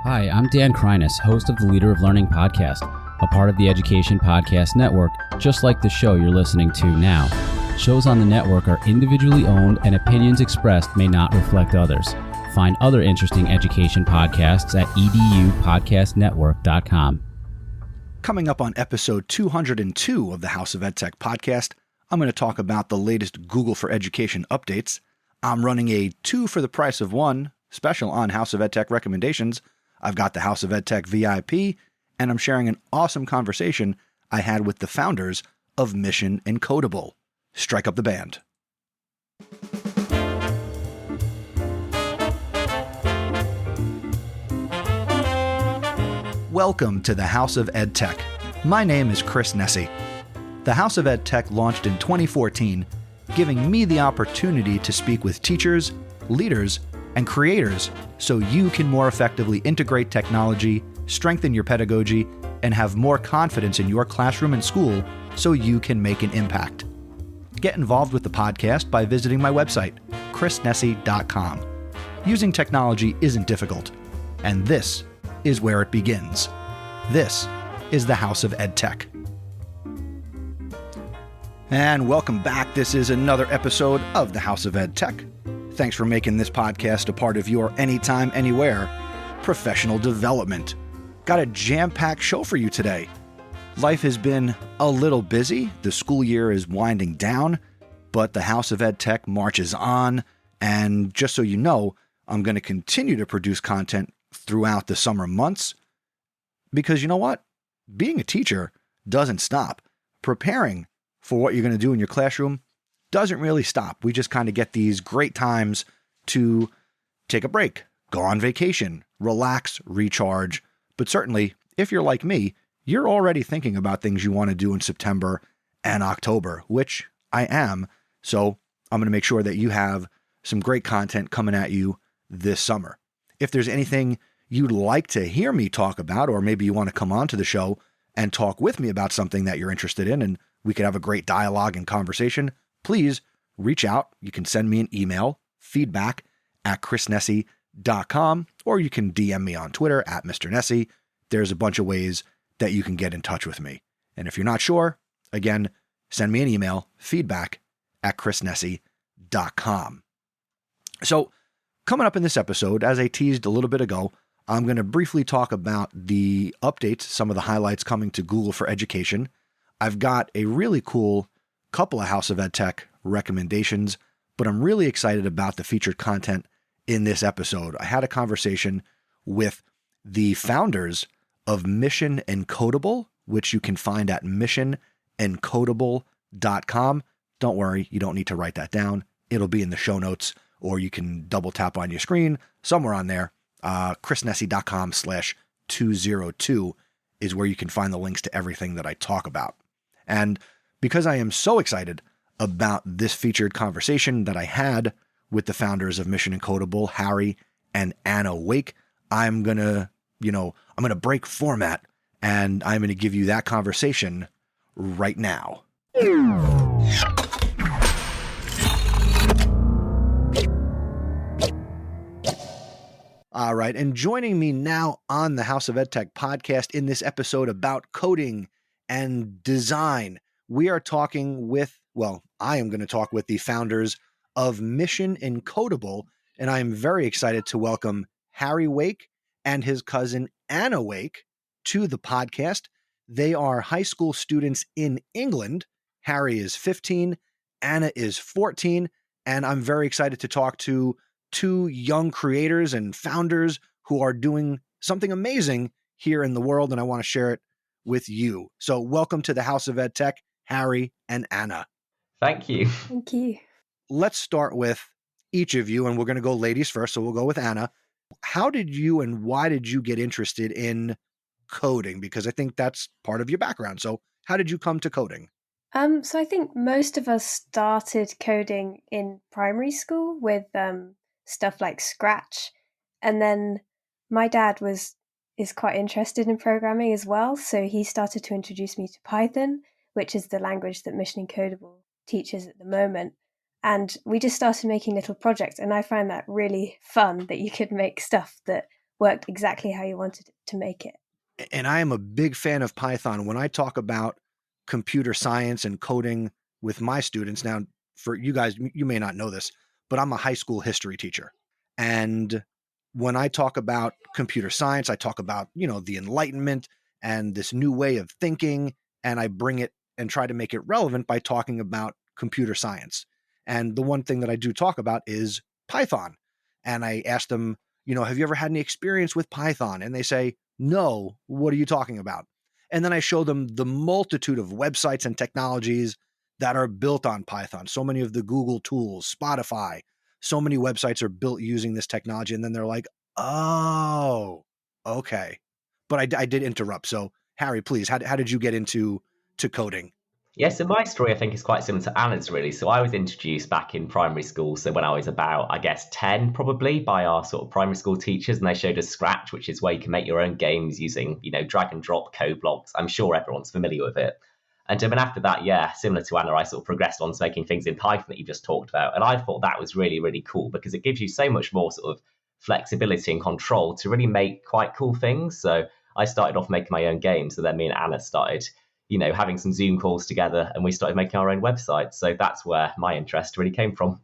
Hi, I'm Dan Krynas, host of the Leader of Learning podcast, a part of the Education Podcast Network, just like the show you're listening to now. Shows on the network are individually owned and opinions expressed may not reflect others. Find other interesting education podcasts at edupodcastnetwork.com. Coming up on episode 202 of the House of EdTech podcast, I'm going to talk about the latest Google for Education updates. I'm running a 2 for the price of 1 special on House of EdTech recommendations. I've got the House of EdTech VIP, and I'm sharing an awesome conversation I had with the founders of Mission Encodeable. Strike up the band. Welcome to the House of EdTech. My name is Chris Nesi. The House of EdTech launched in 2014, giving me the opportunity to speak with teachers, leaders, and creators so you can more effectively integrate technology, strengthen your pedagogy, and have more confidence in your classroom and school so you can make an impact. Get involved with the podcast by visiting my website, chrisnesi.com. Using technology isn't difficult, and this is where it begins. This is the House of EdTech. And welcome back. This is another episode of the House of EdTech. Thanks for making this podcast a part of your anytime, anywhere professional development. Got a jam-packed show for you today. Life has been a little busy. The school year is winding down, but the House of EdTech marches on. And just so you know, I'm going to continue to produce content throughout the summer months because you know what? Being a teacher doesn't stop. Preparing for what you're going to do in your classroom doesn't really stop. We just kind of get these great times to take a break, go on vacation, relax, recharge. But certainly, if you're like me, you're already thinking about things you want to do in September and October, which I am. So I'm going to make sure that you have some great content coming at you this summer. If there's anything you'd like to hear me talk about, or maybe you want to come on to the show and talk with me about something that you're interested in, and we could have a great dialogue and conversation, please reach out. You can send me an email, feedback@chrisnesi.com, or you can DM me on Twitter @Mr. Nesi. There's a bunch of ways that you can get in touch with me. And if you're not sure, again, send me an email, feedback@chrisnesi.com. So coming up in this episode, as I teased a little bit ago, I'm going to briefly talk about the updates, some of the highlights coming to Google for Education. I've got a really cool couple of House of EdTech recommendations, but I'm really excited about the featured content in this episode. I had a conversation with the founders of Mission Encodeable, which you can find at missionencodable.com. Don't worry, you don't need to write that down. It'll be in the show notes, or you can double tap on your screen somewhere on there. chrisnesi.com/202 is where you can find the links to everything that I talk about. And because I am so excited about this featured conversation that I had with the founders of Mission Encodeable, Harry and Anna Wake, I'm going to break format and I'm going to give you that conversation right now. All right. And joining me now on the House of EdTech podcast in this episode about coding and design, we are talking with, I am going to talk with the founders of Mission Encodeable, and I am very excited to welcome Harry Wake and his cousin Anna Wake to the podcast. They are high school students in England. Harry is 15, Anna is 14, and I'm very excited to talk to two young creators and founders who are doing something amazing here in the world, and I want to share it with you. So welcome to the House of EdTech, Harry and Anna. Thank you. Thank you. Let's start with each of you, and we're going to go ladies first, so we'll go with Anna. How did you and why did you get interested in coding? Because I think that's part of your background. So how did you come to coding? So I think most of us started coding in primary school with stuff like Scratch. And then my dad is quite interested in programming as well. So he started to introduce me to Python, which is the language that Mission Encodable teaches at the moment. And we just started making little projects. And I find that really fun that you could make stuff that worked exactly how you wanted to make it. And I am a big fan of Python. When I talk about computer science and coding with my students, now for you guys, you may not know this, but I'm a high school history teacher. And when I talk about computer science, I talk about, the Enlightenment and this new way of thinking, and I bring it and try to make it relevant by talking about computer science. And the one thing that I do talk about is Python. And I ask them, have you ever had any experience with Python? And they say, no, what are you talking about? And then I show them the multitude of websites and technologies that are built on Python. So many of the Google tools, Spotify, so many websites are built using this technology. And then they're like, oh, okay. But I did interrupt. So Harry, please, how did you get into coding? Yeah, so my story, I think, is quite similar to Anna's, really. So I was introduced back in primary school. So when I was about, I guess, 10, probably, by our sort of primary school teachers. And they showed us Scratch, which is where you can make your own games using, drag and drop code blocks. I'm sure everyone's familiar with it. And then after that, yeah, similar to Anna, I sort of progressed on to making things in Python that you just talked about. And I thought that was really, really cool because it gives you so much more sort of flexibility and control to really make quite cool things. So I started off making my own games. And then me and Anna started having some Zoom calls together, and we started making our own website. So that's where my interest really came from.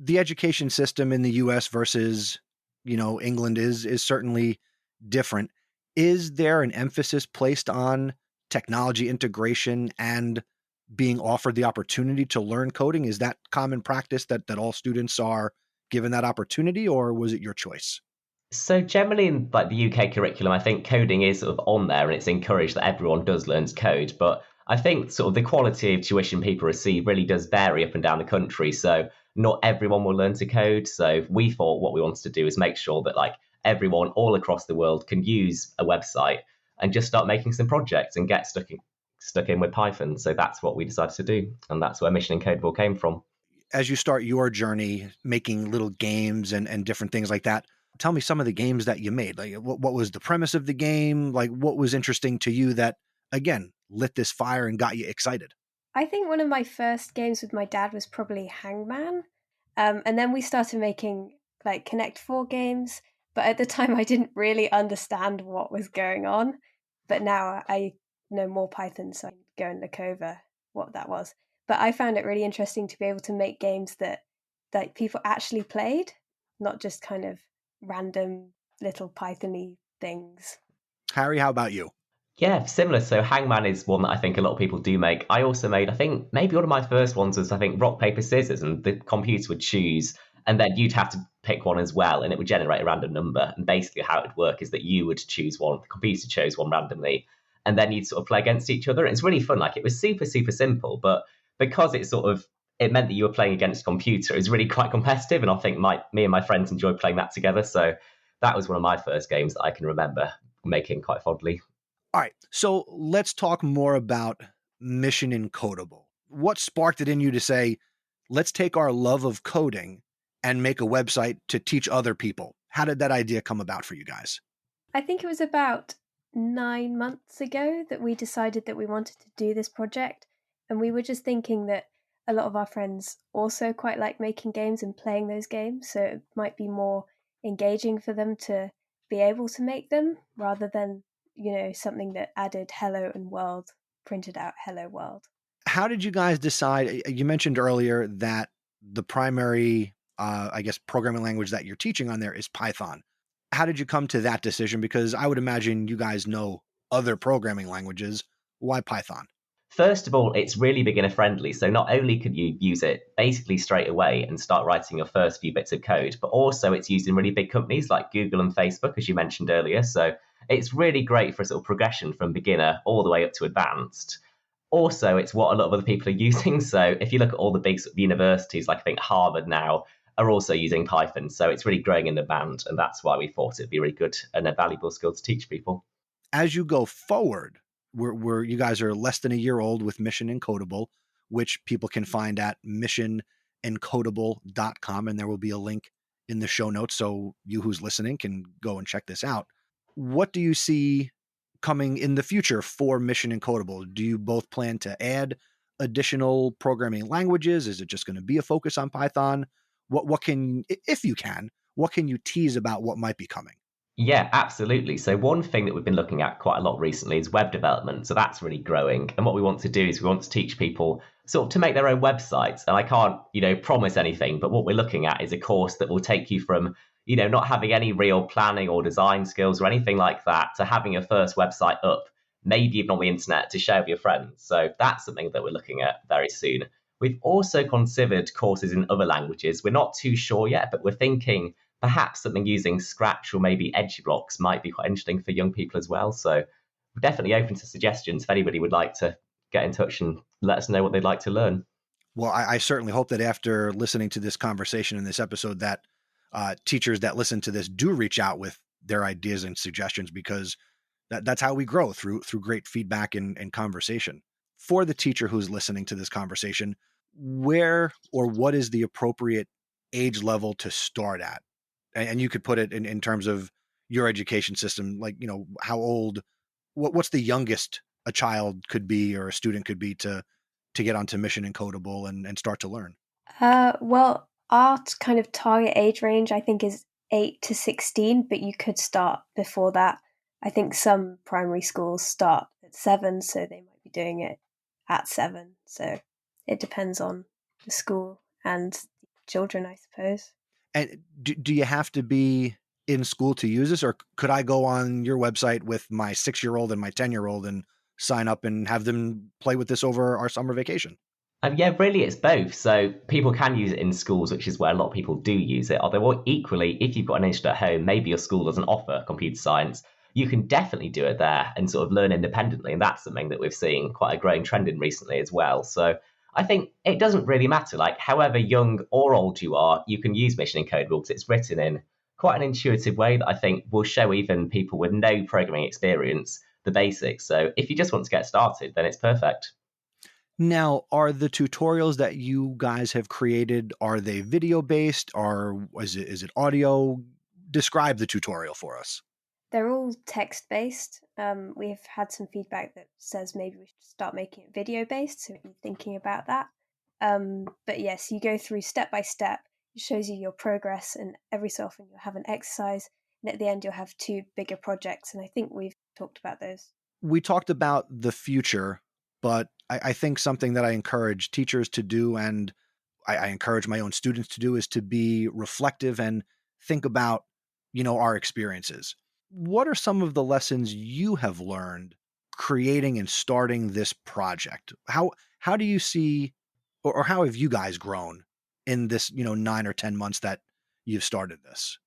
The education system in the US versus, England is certainly different. Is there an emphasis placed on technology integration and being offered the opportunity to learn coding? Is that common practice that all students are given that opportunity, or was it your choice? So generally in the UK curriculum, I think coding is sort of on there and it's encouraged that everyone does learn to code. But I think sort of the quality of tuition people receive really does vary up and down the country. So not everyone will learn to code. So we thought what we wanted to do is make sure that everyone all across the world can use a website and just start making some projects and get stuck in with Python. So that's what we decided to do. And that's where Mission Encodebale came from. As you start your journey making little games and different things like that, tell me some of the games that you made. What was the premise of the game? What was interesting to you that, again, lit this fire and got you excited? I think one of my first games with my dad was probably Hangman. And then we started making Connect 4 games. But at the time, I didn't really understand what was going on. But now I know more Python, so I can go and look over what that was. But I found it really interesting to be able to make games that people actually played, not just kind of random little Python-y things. Harry, how about you? Yeah, similar. So Hangman is one that I think a lot of people do make. I also made, I think maybe one of my first ones was, rock, paper, scissors, and the computer would choose, and then you'd have to pick one as well, and it would generate a random number. And basically how it would work is that you would choose one, the computer chose one randomly, and then you'd sort of play against each other. And it's really fun. It was super, super simple, but because it meant that you were playing against a computer, it was really quite competitive. And I think me and my friends enjoyed playing that together. So that was one of my first games that I can remember making quite fondly. All right, so let's talk more about Mission Encodable. What sparked it in you to say, let's take our love of coding and make a website to teach other people? How did that idea come about for you guys? I think it was about 9 months ago that we decided that we wanted to do this project. And we were just thinking that a lot of our friends also quite like making games and playing those games. So it might be more engaging for them to be able to make them rather than, something that added hello and world, printed out hello world. How did you guys decide? You mentioned earlier that the primary, programming language that you're teaching on there is Python. How did you come to that decision? Because I would imagine you guys know other programming languages. Why Python? First of all, it's really beginner friendly. So not only could you use it basically straight away and start writing your first few bits of code, but also it's used in really big companies like Google and Facebook, as you mentioned earlier. So it's really great for a sort of progression from beginner all the way up to advanced. Also, it's what a lot of other people are using. So if you look at all the big sort of universities, I think Harvard now are also using Python. So it's really growing in demand. And that's why we thought it'd be really good and a valuable skill to teach people. As you go forward, you guys are less than a year old with Mission Encodable, which people can find at missionencodable.com. And there will be a link in the show notes. So you who's listening can go and check this out. What do you see coming in the future for Mission Encodable? Do you both plan to add additional programming languages? Is it just going to be a focus on Python? What can, if you can, what can you tease about what might be coming? Yeah, absolutely. So one thing that we've been looking at quite a lot recently is web development. So that's really growing. And what we want to do is we want to teach people sort of to make their own websites. And I can't, promise anything, but what we're looking at is a course that will take you from, not having any real planning or design skills or anything like that to having your first website up, maybe even on the internet to share with your friends. So that's something that we're looking at very soon. We've also considered courses in other languages. We're not too sure yet, but we're thinking perhaps something using Scratch or maybe Edgeblocks might be quite interesting for young people as well. So we're definitely open to suggestions if anybody would like to get in touch and let us know what they'd like to learn. Well, I certainly hope that after listening to this conversation in this episode that teachers that listen to this do reach out with their ideas and suggestions, because that's how we grow, through great feedback and conversation. For the teacher who's listening to this conversation, where or what is the appropriate age level to start at? And you could put it in terms of your education system, like, how old, what's the youngest a child could be or a student could be to get onto Mission Encodable and start to learn? Well, our kind of target age range, I think, is 8 to 16, but you could start before that. I think some primary schools start at 7, so they might be doing it at 7. So it depends on the school and the children, I suppose. And do you have to be in school to use this, or could I go on your website with my 6-year-old and my 10-year-old and sign up and have them play with this over our summer vacation? Yeah, really, it's both. So people can use it in schools, which is where a lot of people do use it. Although equally, if you've got an interest at home, maybe your school doesn't offer computer science, you can definitely do it there and sort of learn independently. And that's something that we've seen quite a growing trend in recently as well. So I think it doesn't really matter, like however young or old you are, you can use Mission Encodable because it's written in quite an intuitive way that I think will show even people with no programming experience the basics. So if you just want to get started, then it's perfect. Now, are the tutorials that you guys have created, are they video based, or is it audio? Describe the tutorial for us. They're all text-based. We've had some feedback that says maybe we should start making it video-based, so we're thinking about that. But yes, you go through step by step. It shows you your progress, and every so often you'll have an exercise, and at the end you'll have 2 bigger projects, and I think we've talked about those. We talked about the future, but I think something that I encourage teachers to do, and I encourage my own students to do, is to be reflective and think about, our experiences. What are some of the lessons you have learned creating and starting this project? How do you see, or how have you guys grown in this, 9 or 10 months that you've started this?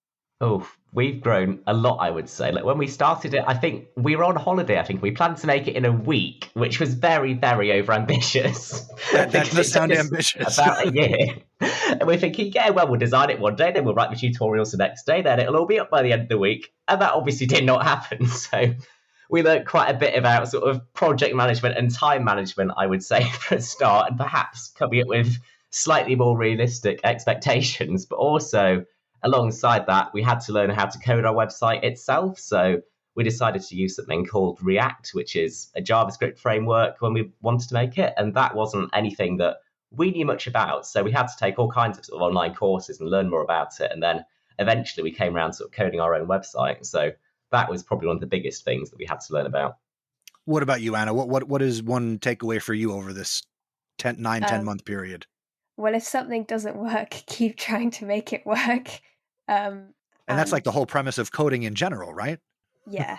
Oh, we've grown a lot, I would say. Like when we started it, I think we were on holiday. I think we planned to make it in a week, which was very, very overambitious. That does sound ambitious. About a year. And we're thinking, yeah, well, we'll design it one day, then we'll write the tutorials the next day, then it'll all be up by the end of the week. And that obviously did not happen. So we learned quite a bit about sort of project management and time management, I would say, for a start, and perhaps coming up with slightly more realistic expectations, but also alongside that, we had to learn how to code our website itself. So we decided to use something called React, which is a JavaScript framework, when we wanted to make it. And that wasn't anything that we knew much about. So we had to take all kinds of sort of online courses and learn more about it. And then eventually we came around sort of coding our own website. So that was probably one of the biggest things that we had to learn about. What about you, Anna? What is one takeaway for you over this 10 month period? Well, if something doesn't work, keep trying to make it work. And that's like the whole premise of coding in general, right? Yeah.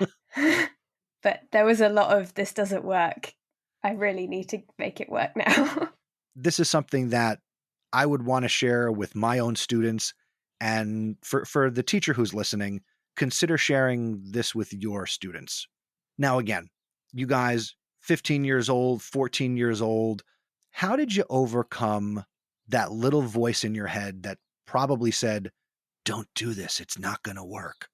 But there was a lot of this doesn't work. I really need to make it work now. This is something that I would want to share with my own students. And for the teacher who's listening, consider sharing this with your students. Now, again, you guys, 15 years old, 14 years old, how did you overcome that little voice in your head that probably said, don't do this, it's not going to work?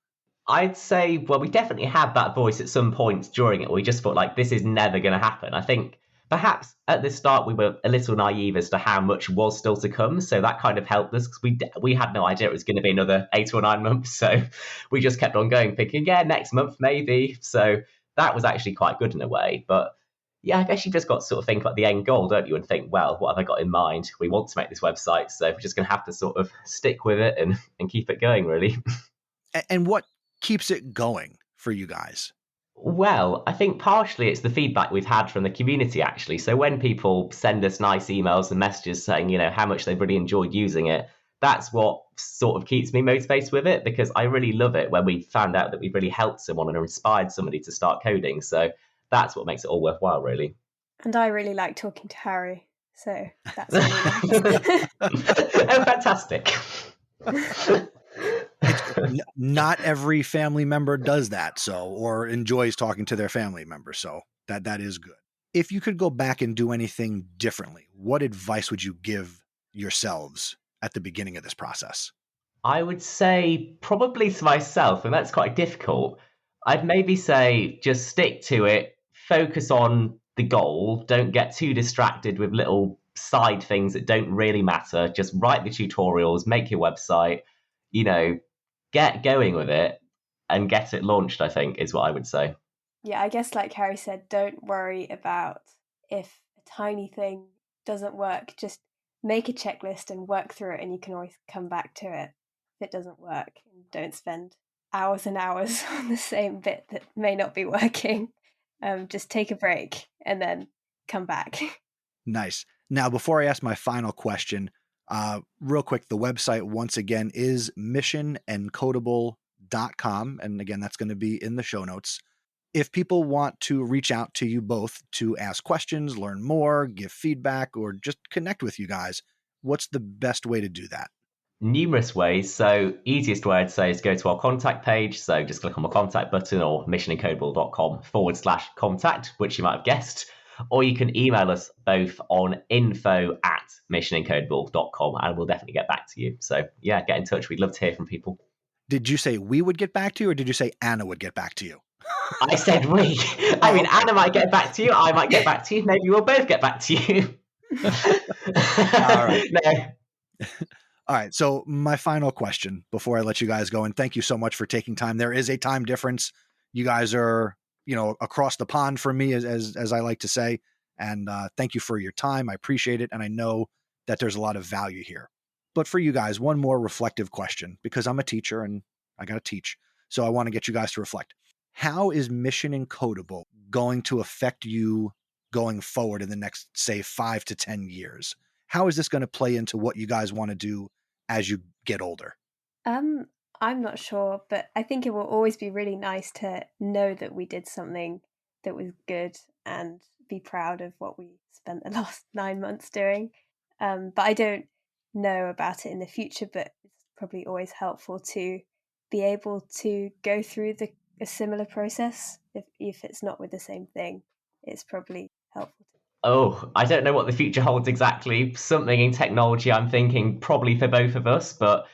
I'd say, well, we definitely had that voice at some point during it where we just thought, like, this is never going to happen. I think perhaps at the start we were a little naive as to how much was still to come. So that kind of helped us, because we had no idea it was going to be another 8 or 9 months. So we just kept on going, thinking, yeah, next month, maybe. So that was actually quite good in a way. But yeah, I guess you just got to sort of think about the end goal, don't you? And think, well, what have I got in mind? We want to make this website, so we're just going to have to sort of stick with it and keep it going, really. And what keeps it going for you guys? Well, I think partially it's the feedback we've had from the community, actually. So when people send us nice emails and messages saying, how much they've really enjoyed using it, that's what sort of keeps me motivated with it, because I really love it when we found out that we've really helped someone and inspired somebody to start coding. So that's what makes it all worthwhile, really. And I really like talking to Harry, so that's really nice. Oh, fantastic. Not every family member does that, or enjoys talking to their family member, so that is good. If you could go back and do anything differently, what advice would you give yourselves at the beginning of this process? I would say probably to myself, and that's quite difficult. I'd maybe say just stick to it, focus on the goal, don't get too distracted with little side things that don't really matter. Just write the tutorials, make your website, get going with it and get it launched, I think, is what I would say. Yeah, I guess like Harry said, don't worry about if a tiny thing doesn't work. Just make a checklist and work through it, and you can always come back to it if it doesn't work. And don't spend hours and hours on the same bit that may not be working. Just take a break and then come back. Nice. Now, before I ask my final question, real quick, the website once again is missionencodable.com. And again, that's going to be in the show notes. If people want to reach out to you both to ask questions, learn more, give feedback, or just connect with you guys, what's the best way to do that? Numerous ways. So easiest way I'd say is to go to our contact page. So just click on the contact button or missionencodable.com/contact, which you might have guessed. Or you can email us both on info@missionencodable.com and we'll definitely get back to you. So yeah, get in touch. We'd love to hear from people. Did you say we would get back to you, or did you say Anna would get back to you? I said we. I mean, Anna might get back to you. I might get back to you. Maybe we'll both get back to you. All right. No. All right. So my final question before I let you guys go, and thank you so much for taking time. There is a time difference. You guys are, across the pond from me, as I like to say. And thank you for your time. I appreciate it. And I know that there's a lot of value here. But for you guys, one more reflective question, because I'm a teacher and I got to teach. So I want to get you guys to reflect. How is Mission Encodable going to affect you going forward in the next, say, 5 to 10 years? How is this going to play into what you guys want to do as you get older? I'm not sure, but I think it will always be really nice to know that we did something that was good and be proud of what we spent the last 9 months doing. But I don't know about it in the future, but it's probably always helpful to be able to go through a similar process. If it's not with the same thing, it's probably helpful. Oh, I don't know what the future holds exactly. Something in technology, I'm thinking probably for both of us. But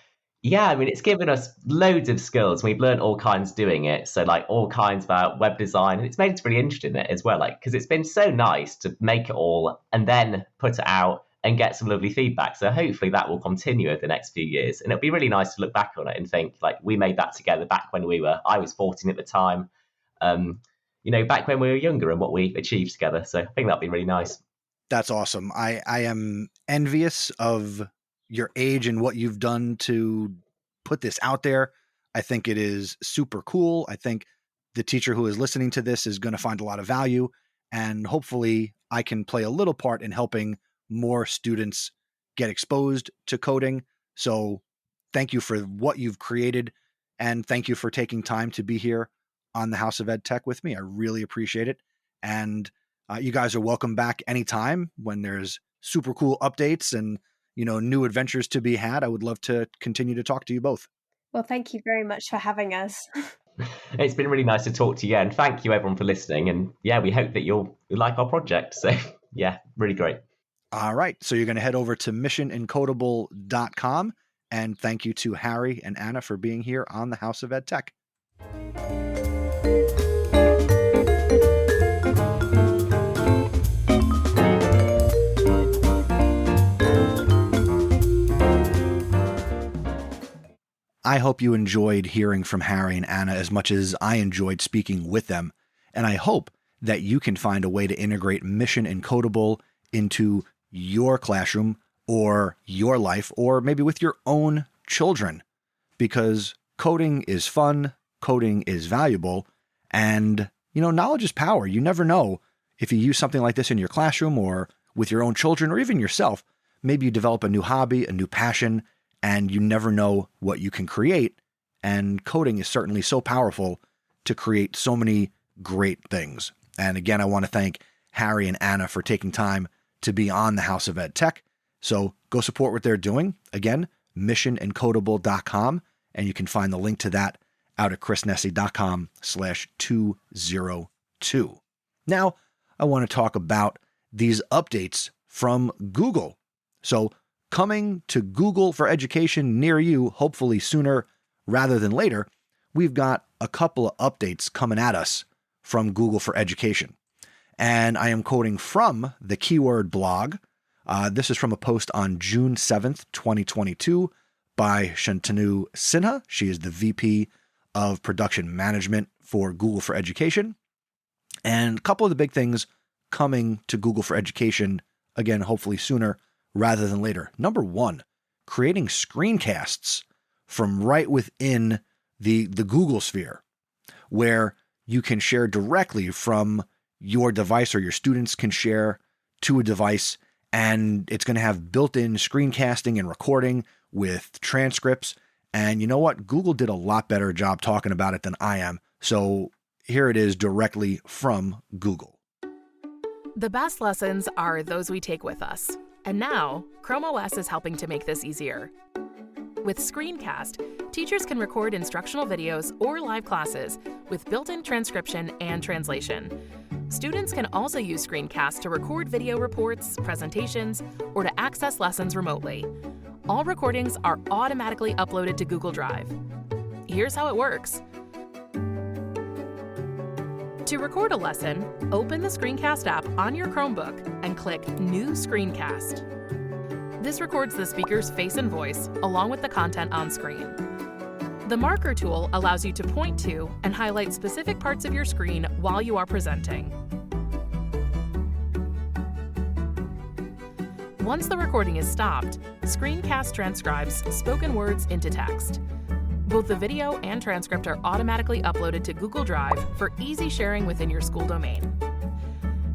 yeah, I mean, it's given us loads of skills. We've learned all kinds doing it. So like all kinds about web design. And it's made us really interested in it as well. Like, because it's been so nice to make it all and then put it out and get some lovely feedback. So hopefully that will continue over the next few years. And it'll be really nice to look back on it and think like we made that together back when I was 14 at the time. Back when we were younger and what we achieved together. So I think that'd be really nice. That's awesome. I am envious of your age and what you've done to put this out there. I think it is super cool. I think the teacher who is listening to this is going to find a lot of value, and hopefully I can play a little part in helping more students get exposed to coding. So thank you for what you've created, and thank you for taking time to be here on the House of EdTech with me. I really appreciate it. And you guys are welcome back anytime when there's super cool updates and, new adventures to be had. I would love to continue to talk to you both. Well, thank you very much for having us. It's been really nice to talk to you, and thank you everyone for listening. And yeah, we hope that you'll like our project. So yeah, really great. All right. So you're going to head over to missionencodable.com, and thank you to Harry and Anna for being here on the House of EdTech. I hope you enjoyed hearing from Harry and Anna as much as I enjoyed speaking with them, and I hope that you can find a way to integrate Mission Encodable into your classroom or your life, or maybe with your own children, because coding is fun, coding is valuable. And, knowledge is power. You never know if you use something like this in your classroom or with your own children or even yourself. Maybe you develop a new hobby, a new passion, and you never know what you can create. And coding is certainly so powerful to create so many great things. And again, I want to thank Harry and Anna for taking time to be on the House of EdTech. So go support what they're doing. Again, missionencodable.com. And you can find the link to that out at chrisnessy.com/202. Now, I want to talk about these updates from Google. So coming to Google for Education near you, hopefully sooner rather than later, we've got a couple of updates coming at us from Google for Education. And I am quoting from the Keyword blog. This is from a post on June 7th, 2022 by Shantanu Sinha. She is the VP of Production Management for Google for Education. And a couple of the big things coming to Google for Education, again, hopefully sooner rather than later. Number one, creating screencasts from right within the Google sphere, where you can share directly from your device, or your students can share to a device, and it's going to have built-in screencasting and recording with transcripts. And you know what? Google did a lot better job talking about it than I am. So here it is directly from Google. The best lessons are those we take with us. And now, Chrome OS is helping to make this easier. With Screencast, teachers can record instructional videos or live classes with built-in transcription and translation. Students can also use Screencast to record video reports, presentations, or to access lessons remotely. All recordings are automatically uploaded to Google Drive. Here's how it works. To record a lesson, open the Screencast app on your Chromebook and click New Screencast. This records the speaker's face and voice, along with the content on screen. The marker tool allows you to point to and highlight specific parts of your screen while you are presenting. Once the recording is stopped, Screencast transcribes spoken words into text. Both the video and transcript are automatically uploaded to Google Drive for easy sharing within your school domain.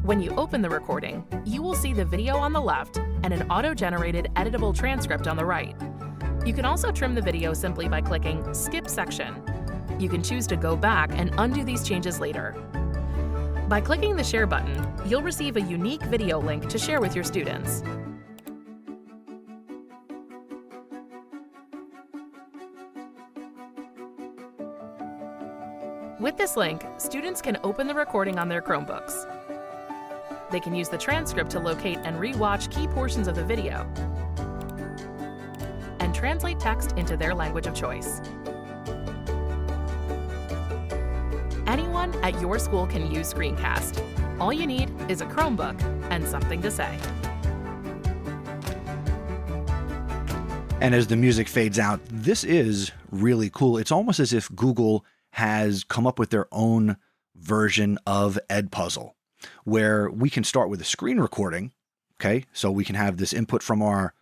When you open the recording, you will see the video on the left and an auto-generated editable transcript on the right. You can also trim the video simply by clicking Skip Section. You can choose to go back and undo these changes later. By clicking the Share button, you'll receive a unique video link to share with your students. With this link, students can open the recording on their Chromebooks. They can use the transcript to locate and re-watch key portions of the video, and translate text into their language of choice. Anyone at your school can use Screencast. All you need is a Chromebook and something to say. And as the music fades out, this is really cool. It's almost as if Google has come up with their own version of Edpuzzle, where we can start with a screen recording. Okay, so we can have this input from our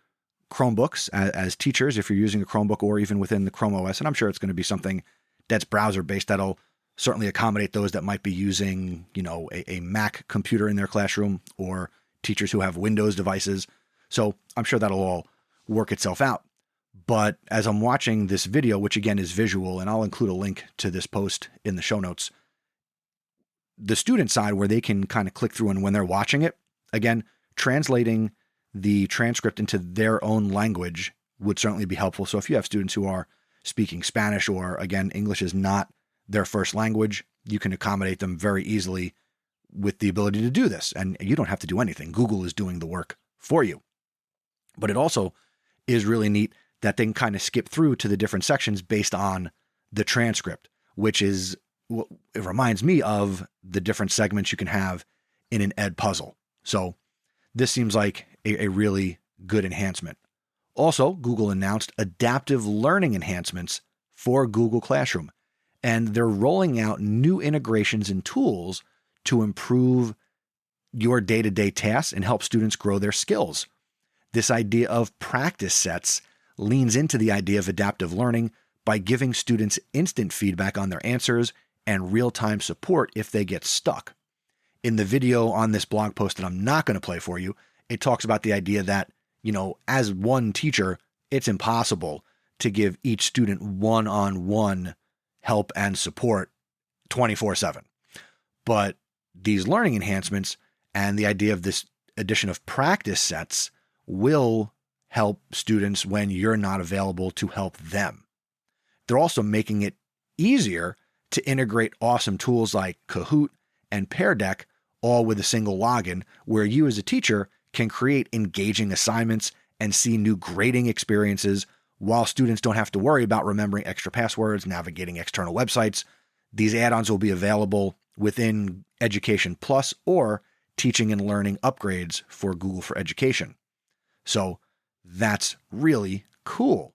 Chromebooks as teachers, if you're using a Chromebook or even within the Chrome OS. And I'm sure it's going to be something that's browser-based that'll certainly accommodate those that might be using, a Mac computer in their classroom, or teachers who have Windows devices. So I'm sure that'll all work itself out. But as I'm watching this video, which again is visual, and I'll include a link to this post in the show notes, the student side where they can kind of click through, and when they're watching it, again, translating the transcript into their own language would certainly be helpful. So if you have students who are speaking Spanish, or again, English is not their first language, you can accommodate them very easily with the ability to do this. And you don't have to do anything. Google is doing the work for you. But it also is really neat that they can kind of skip through to the different sections based on the transcript, which is, it reminds me of the different segments you can have in an Edpuzzle. So this seems like a really good enhancement. Also, Google announced adaptive learning enhancements for Google Classroom, and they're rolling out new integrations and tools to improve your day-to-day tasks and help students grow their skills. This idea of practice sets leans into the idea of adaptive learning by giving students instant feedback on their answers and real-time support if they get stuck. In the video on this blog post that I'm not going to play for you, it talks about the idea that, as one teacher, it's impossible to give each student one-on-one help and support 24/7. But these learning enhancements and the idea of this addition of practice sets will help students when you're not available to help them. They're also making it easier to integrate awesome tools like HoET and Pear Deck, all with a single login, where you as a teacher can create engaging assignments and see new grading experiences while students don't have to worry about remembering extra passwords, navigating external websites. These add-ons will be available within Education Plus or Teaching and Learning upgrades for Google for Education. So that's really cool.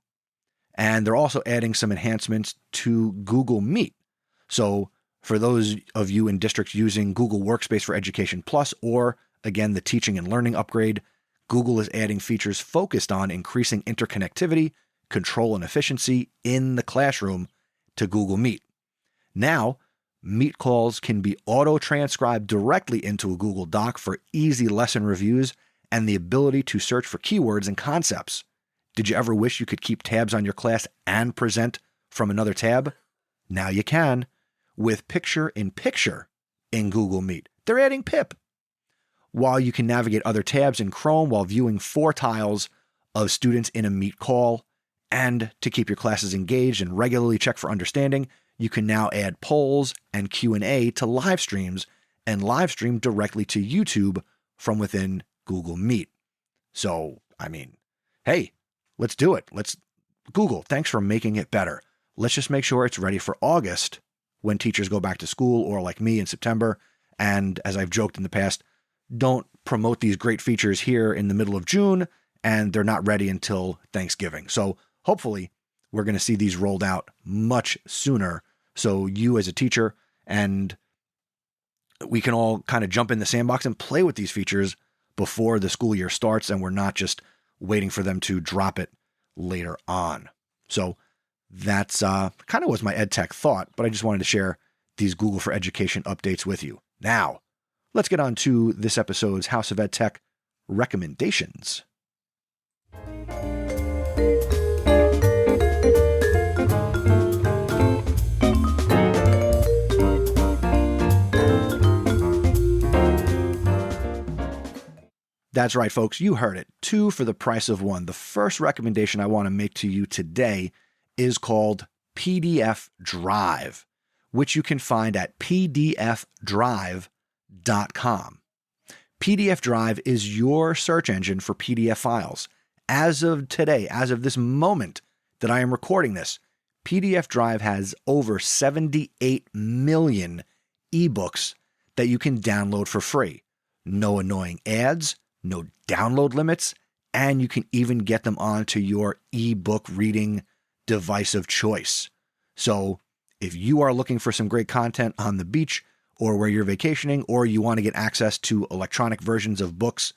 And they're also adding some enhancements to Google Meet. So for those of you in districts using Google Workspace for Education Plus, or again, the Teaching and Learning upgrade, Google is adding features focused on increasing interconnectivity, control, and efficiency in the classroom to Google Meet. Now, Meet calls can be auto-transcribed directly into a Google Doc for easy lesson reviews and the ability to search for keywords and concepts. Did you ever wish you could keep tabs on your class and present from another tab? Now you can with Picture-in-Picture in Google Meet. They're adding PIP. While you can navigate other tabs in Chrome while viewing 4 tiles of students in a Meet call, and to keep your classes engaged and regularly check for understanding, you can now add polls and Q&A to live streams and live stream directly to YouTube from within Google Meet. So, hey, let's do it. Google, thanks for making it better. Let's just make sure it's ready for August when teachers go back to school, or like me in September. And as I've joked in the past, don't promote these great features here in the middle of June and they're not ready until Thanksgiving. So hopefully we're going to see these rolled out much sooner, so you as a teacher and we can all kind of jump in the sandbox and play with these features before the school year starts, and we're not just waiting for them to drop it later on. So that's kind of was my EdTech thought, but I just wanted to share these Google for Education updates with you. Now, let's get on to this episode's House of EdTech recommendations. That's right, folks. You heard it. 2 for the price of 1. The first recommendation I want to make to you today is called PDF Drive, which you can find at pdfdrive.com. PDF Drive is your search engine for PDF files. As of today, as of this moment that I am recording this, PDF Drive has over 78 million ebooks that you can download for free. No annoying ads, no download limits, and you can even get them onto your ebook reading device of choice. So if you are looking for some great content on the beach or where you're vacationing, or you want to get access to electronic versions of books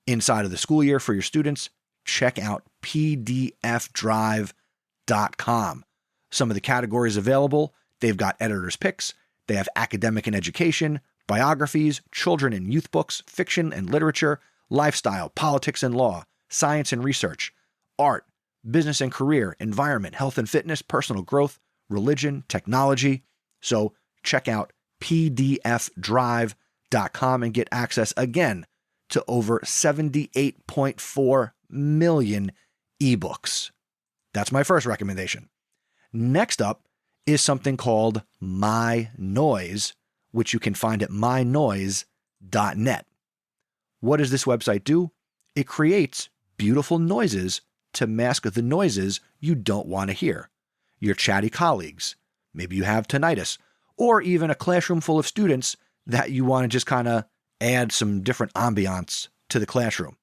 inside of the school year for your students, check out pdfdrive.com. Some of the categories available: they've got editor's picks, they have academic and education, biographies, children and youth books, fiction and literature, lifestyle, politics and law, science and research, art, business and career, environment, health and fitness, personal growth, religion, technology. So check out pdfdrive.com and get access again to over 78.4 million ebooks. That's my first recommendation. Next up is something called myNoise, which you can find at myNoise.net. What does this website do? It creates beautiful noises to mask the noises you don't want to hear. Your chatty colleagues, maybe you have tinnitus, or even a classroom full of students that you want to just kind of add some different ambiance to the classroom.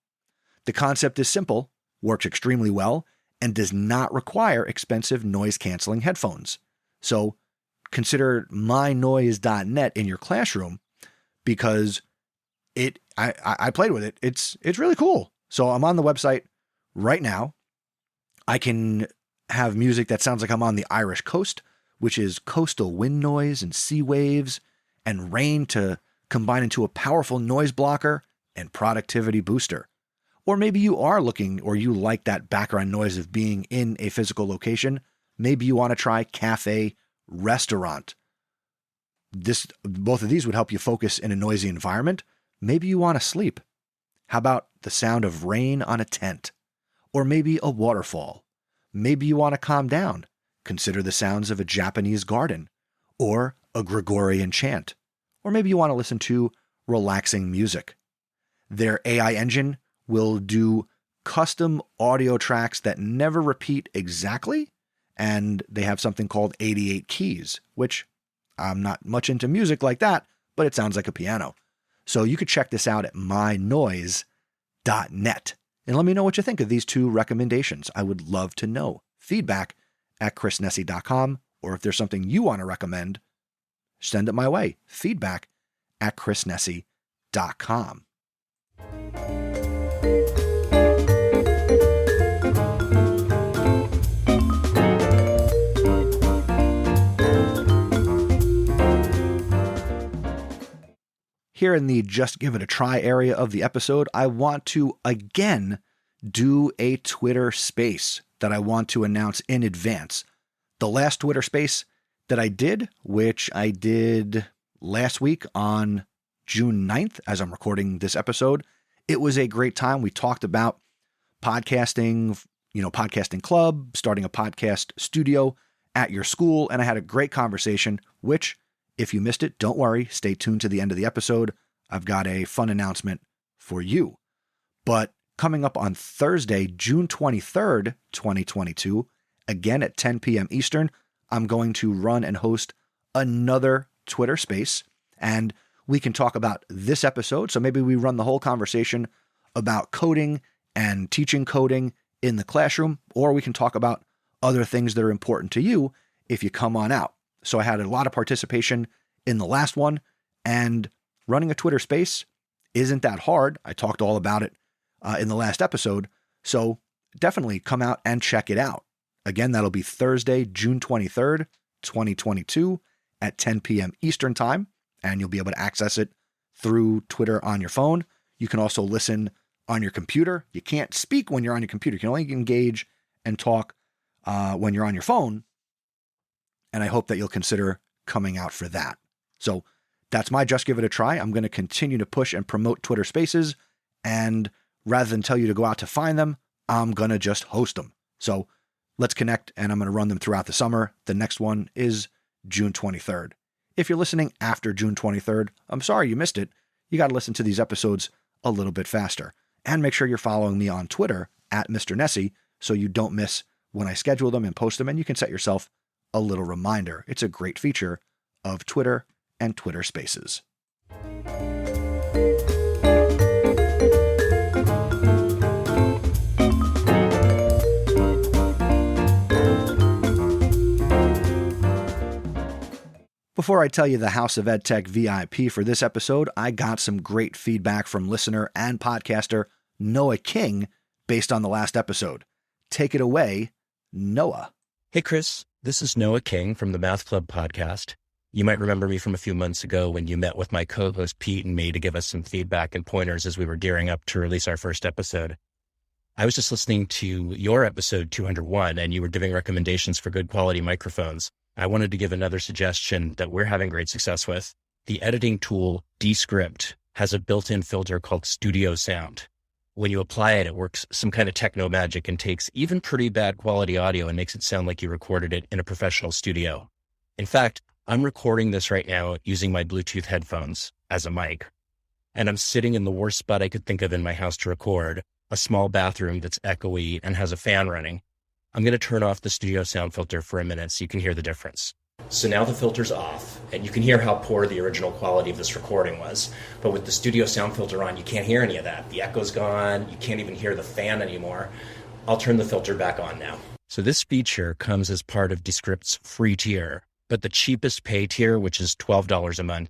The concept is simple, works extremely well, and does not require expensive noise-canceling headphones. So consider myNoise.net in your classroom, because I played with it. It's really cool. So I'm on the website right now. I can have music that sounds like I'm on the Irish coast, which is coastal wind noise and sea waves and rain to combine into a powerful noise blocker and productivity booster. Or maybe you are looking, or you like that background noise of being in a physical location. Maybe you want to try cafe, restaurant. Both of these would help you focus in a noisy environment. Maybe you want to sleep. How about the sound of rain on a tent? Or maybe a waterfall. Maybe you want to calm down. Consider the sounds of a Japanese garden, or a Gregorian chant. Or maybe you want to listen to relaxing music. Their AI engine will do custom audio tracks that never repeat exactly, and they have something called 88 keys, which I'm not much into music like that, but it sounds like a piano. So you could check this out at myNoise.net. And let me know what you think of these two recommendations. I would love to know. Feedback at chrisnessy.com, or if there's something you want to recommend, send it my way. Feedback at chrisnessy.com. Here in the Just Give It a Try area of the episode, I want to again do a Twitter space that I want to announce in advance. The last Twitter space that I did, which I did last week on June 9th, as I'm recording this episode, it was a great time. We talked about podcasting, podcasting club, starting a podcast studio at your school, and I had a great conversation, which, if you missed it, don't worry. Stay tuned to the end of the episode. I've got a fun announcement for you. But coming up on Thursday, June 23rd, 2022, again at 10 p.m. Eastern, I'm going to run and host another Twitter space, and we can talk about this episode. So maybe we run the whole conversation about coding and teaching coding in the classroom, or we can talk about other things that are important to you if you come on out. So I had a lot of participation in the last one, and running a Twitter space isn't that hard. I talked all about it in the last episode. So definitely come out and check it out. Again, that'll be Thursday, June 23rd, 2022 at 10 p.m. Eastern time, and you'll be able to access it through Twitter on your phone. You can also listen on your computer. You can't speak when you're on your computer. You can only engage and talk when you're on your phone. And I hope that you'll consider coming out for that. So that's my Just Give It a Try. I'm going to continue to push and promote Twitter Spaces. And rather than tell you to go out to find them, I'm going to just host them. So let's connect, and I'm going to run them throughout the summer. The next one is June 23rd. If you're listening after June 23rd, I'm sorry you missed it. You got to listen to these episodes a little bit faster. And make sure you're following me on Twitter at Mr. Nessy so you don't miss when I schedule them and post them, and you can set yourself a little reminder. It's a great feature of Twitter and Twitter Spaces. Before I tell you the House of EdTech VIP for this episode, I got some great feedback from listener and podcaster Noah King based on the last episode. Take it away, Noah. Hey, Chris. This is Noah King from the Math Club podcast. You might remember me from a few months ago when you met with my co-host Pete and me to give us some feedback and pointers as we were gearing up to release our first episode. I was just listening to your episode 201, and you were giving recommendations for good quality microphones. I wanted to give another suggestion that we're having great success with. The editing tool Descript has a built-in filter called Studio Sound. When you apply it, it works some kind of techno magic and takes even pretty bad quality audio and makes it sound like you recorded it in a professional studio. In fact, I'm recording this right now using my Bluetooth headphones as a mic. And I'm sitting in the worst spot I could think of in my house to record, a small bathroom that's echoey and has a fan running. I'm going to turn off the studio sound filter for a minute so you can hear the difference. So now the filter's off, and you can hear how poor the original quality of this recording was. But with the studio sound filter on, you can't hear any of that. The echo's gone. You can't even hear the fan anymore. I'll turn the filter back on now. So this feature comes as part of Descript's free tier, but the cheapest pay tier, which is $12 a month,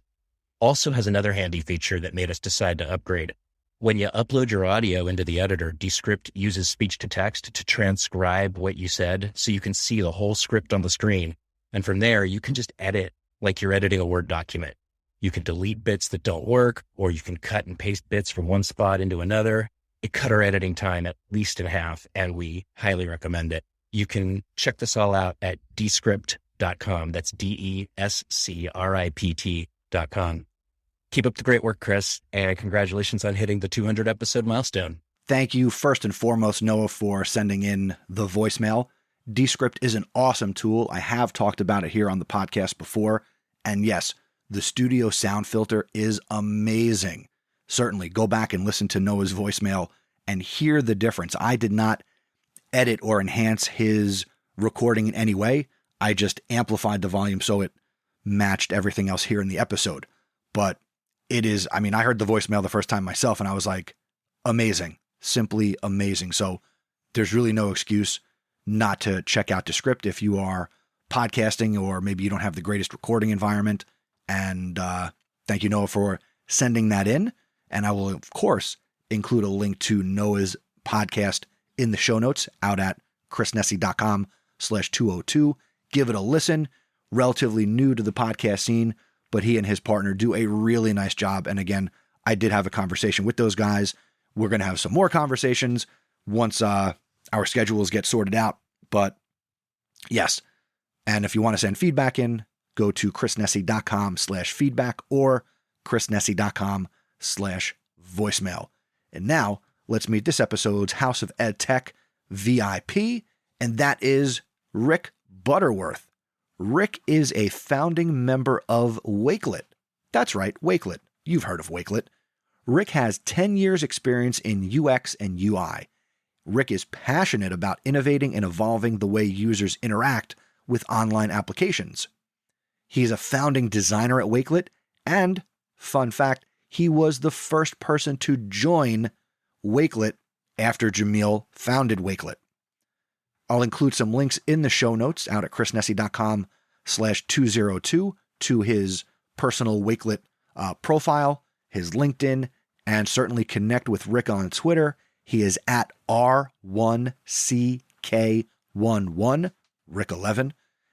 also has another handy feature that made us decide to upgrade. When you upload your audio into the editor, Descript uses speech to text to transcribe what you said so you can see the whole script on the screen. And from there, you can just edit like you're editing a Word document. You can delete bits that don't work, or you can cut and paste bits from one spot into another. It cut our editing time at least in half, and we highly recommend it. You can check this all out at Descript.com. That's Descript.com. Keep up the great work, Chris, and congratulations on hitting the 200 episode milestone. Thank you, first and foremost, Noah, for sending in the voicemail. Descript is an awesome tool. I have talked about it here on the podcast before. And yes, the studio sound filter is amazing. Certainly, go back and listen to Noah's voicemail and hear the difference. I did not edit or enhance his recording in any way. I just amplified the volume so it matched everything else here in the episode. But it is, I heard the voicemail the first time myself and I was like, amazing, simply amazing. So there's really no excuse not to check out Descript if you are podcasting or maybe you don't have the greatest recording environment. And thank you, Noah, for sending that in. And I will, of course, include a link to Noah's podcast in the show notes out at chrisnessy.com/202. Give it a listen. Relatively new to the podcast scene, but he and his partner do a really nice job. And again, I did have a conversation with those guys. We're going to have some more conversations once our schedules get sorted out. But yes, and if you want to send feedback in, go to chrisnessy.com/feedback or chrisnessy.com/voicemail. And now let's meet this episode's House of EdTech VIP, and that is Rick Butterworth. Rick is a founding member of Wakelet. That's right, Wakelet. You've heard of Wakelet. Rick has 10 years experience in UX and UI. Rick is passionate about innovating and evolving the way users interact with online applications. He's a founding designer at Wakelet, and, fun fact, he was the first person to join Wakelet after Jamil founded Wakelet. I'll include some links in the show notes out at chrisnessy.com/202 to his personal Wakelet profile, his LinkedIn, and certainly connect with Rick on Twitter. He is at R1CK11, Rick11.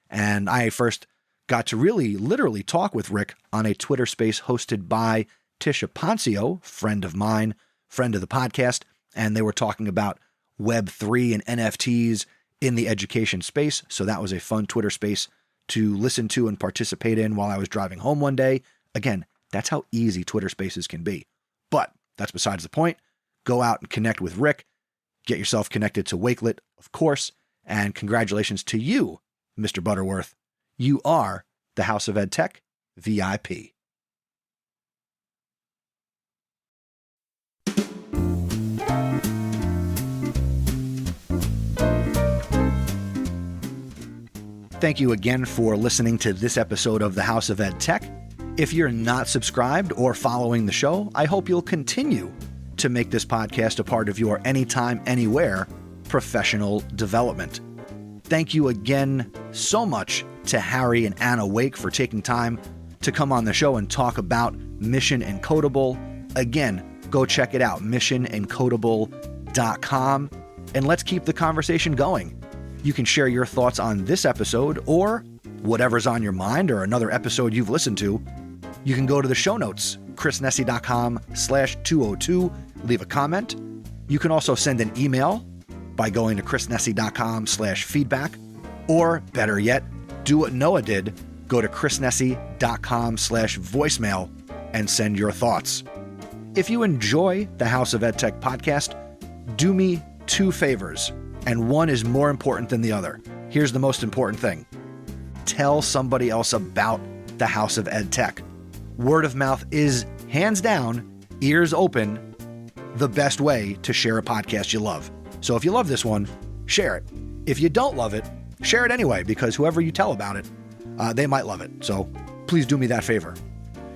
And I first got to really literally talk with Rick on a Twitter space hosted by Tisha Poncio, friend of mine, friend of the podcast, and they were talking about Web3 and NFTs in the education space. So that was a fun Twitter space to listen to and participate in while I was driving home one day. Again, that's how easy Twitter spaces can be. But that's besides the point. Go out and connect with Rick. Get yourself connected to Wakelet, of course. And congratulations to you, Mr. Butterworth. You are the House of EdTech VIP. Thank you again for listening to this episode of the House of EdTech. If you're not subscribed or following the show, I hope you'll continue to make this podcast a part of your anytime, anywhere professional development. Thank you again so much to Harry and Anna Wake for taking time to come on the show and talk about Mission Encodeable. Again, go check it out, missionencodable.com, and let's keep the conversation going. You can share your thoughts on this episode or whatever's on your mind or another episode you've listened to. You can go to the show notes, chrisnessy.com/202, leave a comment. You can also send an email by going to chrisnessy.com/feedback, or better yet, do what Noah did, go to chrisnessy.com/voicemail and send your thoughts. If you enjoy the House of EdTech podcast, do me two favors, and one is more important than the other. Here's the most important thing. Tell somebody else about the House of EdTech. Word of mouth is, hands down, ears open, the best way to share a podcast you love. So if you love this one, share it. If you don't love it, share it anyway, because whoever you tell about it, they might love it. So please do me that favor.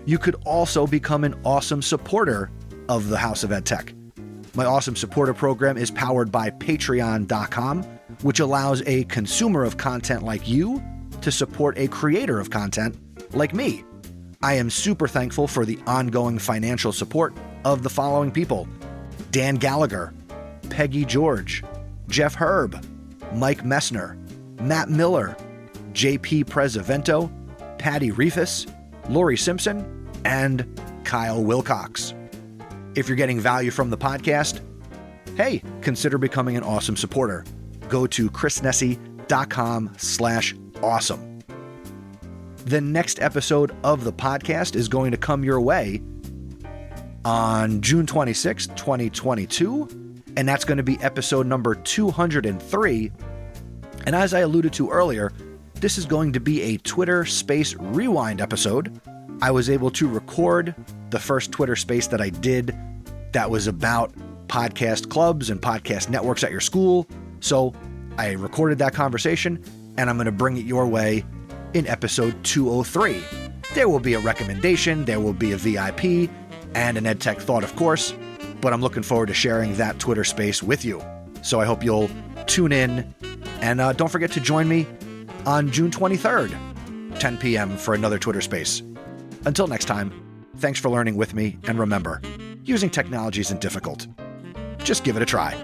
You could also become an awesome supporter of the House of EdTech. My awesome supporter program is powered by Patreon.com, which allows a consumer of content like you to support a creator of content like me. I am super thankful for the ongoing financial support of the following people: Dan Gallagher, Peggy George, Jeff Herb, Mike Messner, Matt Miller, JP Prezavento, Patty Reefus, Lori Simpson, and Kyle Wilcox. If you're getting value from the podcast, hey, consider becoming an awesome supporter. Go to chrisnessy.com/awesome. The next episode of the podcast is going to come your way on June 26th, 2022, and that's going to be episode number 203. And as I alluded to earlier, this is going to be a Twitter Space Rewind episode. I was able to record the first Twitter Space that I did that was about podcast clubs and podcast networks at your school. So I recorded that conversation, and I'm going to bring it your way in episode 203. There will be a recommendation, there will be a VIP, and an EdTech thought, of course, but I'm looking forward to sharing that Twitter Space with you. So I hope you'll tune in, and don't forget to join me on June 23rd, 10 p.m. for another Twitter Space. Until next time, thanks for learning with me, and remember, using technology isn't difficult. Just give it a try.